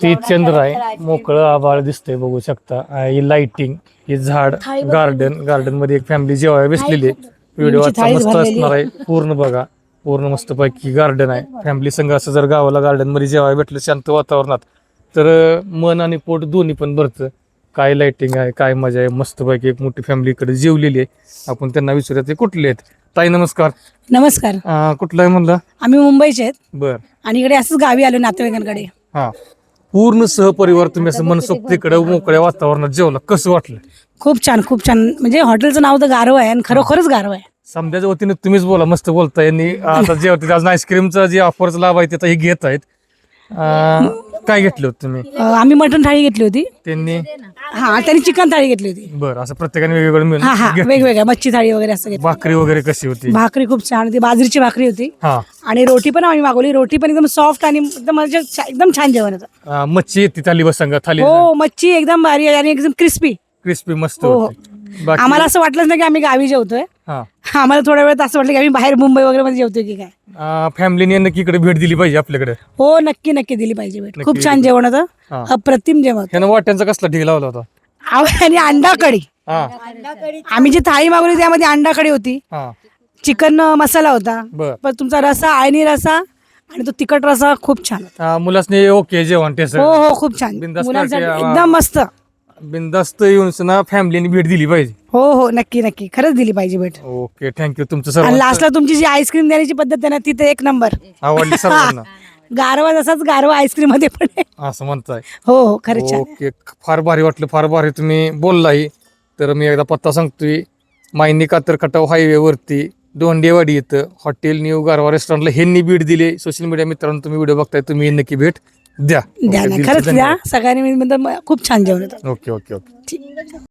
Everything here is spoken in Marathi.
वरती चंद्र आहे, मोकळं आभाळ दिसतंय बघू शकता. ही लाइटिंग, ही झाड, गार्डन मध्ये एक फॅमिली जेवायला बसलेली आहे. व्हिडिओ आजचा मस्त असणार आहे, पूर्ण बघा. पूर्ण मस्तपैकी गार्डन आहे. फॅमिली संघ असं जर गावाला गार्डन मध्ये जेवायला भेटलं शांत वातावरणात तर मन आणि पोट दोन्ही पण भरतं. काय लाइटिंग आहे, काय मजा आहे. मस्तपैकी एक मोठी फॅमिली इकडे जेवलेली आहे. आपण त्यांना विचारूया ते कुठले आहेत. ताई नमस्कार. नमस्कार. कुठलं आहे म्हणलं? आम्ही मुंबईचे आहेत बर. आणि इकडे असंच गावी आलो नातेवाईकांकडे. हा, पूर्ण सहपरिवार तुम्ही असं मनसोक्त इकडे मोकळ्या वातावरणात जेवला, कसं वाटलं? खूप छान खूप छान. म्हणजे हॉटेलचं नाव तर गारव आहे आणि खरोखरच गारव आहे. समजाच्या वतीने तुम्हीच बोला, मस्त बोलताय. यांनी आता जेवते आज आईस्क्रीमचा जे ऑफरचा लाभ आहे ते हे घेत आहेत. काय घेतलं होतं तुम्ही? आम्ही मटण थाळी घेतली होती. त्यांनी त्यांनी चिकन थाळी घेतली होती. बरं, असं प्रत्येकाने वेगवेगळं मिळून वेगवेगळ्या मच्छी थाळी वगैरे असं घेतलं. भाकरी वगैरे कशी होती? भाकरी खूप छान होती, बाजरीची भाकरी होती. हा, आणि रोटी पण आम्ही मागवली. रोटी पण एकदम सॉफ्ट आणि एकदम म्हणजे एकदम छान जेवण होतं. मच्छी येते थाली बसंग थाली. हो, मच्छी एकदम भारी आणि एकदम क्रिस्पी मस्त हो. होती. बाकी आम्हाला असं वाटलंच नाही की आम्ही गावी जेवतोय. आम्हाला थोड्या वेळात असं वाटलं की आम्ही बाहेर मुंबई वगैरे मध्ये जेवतोय की काय. फॅमिलीने नक्की इकडे भेट दिली पाहिजे आपल्याकडे. हो, नक्की नक्की दिली पाहिजे भेट. खूप छान जेवण होतं, अप्रतिम जेवण. त्यानं वाट्यांचा कसला ढीग लावला होता? आणि अंडा कढी. हा, आम्ही जी थाळी मागवली त्यामध्ये अंडा कढी होती, हा, चिकन मसाला होता, बर. पण तुमचा रसा आळणी रसा आणि तो तिखट रसा खूप छान होता. मुलासने ओके जेवण ते हो हो, खूप छान. बिनधास्त मुलांसाठी पार्टी, एकदम मस्त. बिंदास्त येऊन ना फॅमिलीने भेट दिली पाहिजे. हो हो, नक्की नक्की, खरंच दिली पाहिजे भेट. ओके, थँक्यू तुमचं आणि सर्व. लास्टला तुमची जी आईस्क्रीम देण्याची पद्धत आहे ना, ती तर एक नंबर. आवडली सर्वांना? गारवा जसाच गारवा आईस्क्रीम मध्ये पण आहे. असं म्हणताय? हो हो, खरंच छान. ओके, फार भारी वाटलं, फार भारी तुम्ही बोललाही. तर मी एकदा पत्ता सांगतोय. मायनी कातर खटाव हायवे वरती दोंडेवाडी इथं हॉटेल न्यू गारवा रेस्टॉरंटला ह्यांनी भेट दिली. सोशल मीडिया मित्रांनो तुम्ही व्हिडिओ बघताय, तुम्ही नक्की भेट द्या. द्या ना, खरंच द्या. सगळ्यांनी म्हणजे खूप छान जेवण होतं. Okay okay okay. ठीक.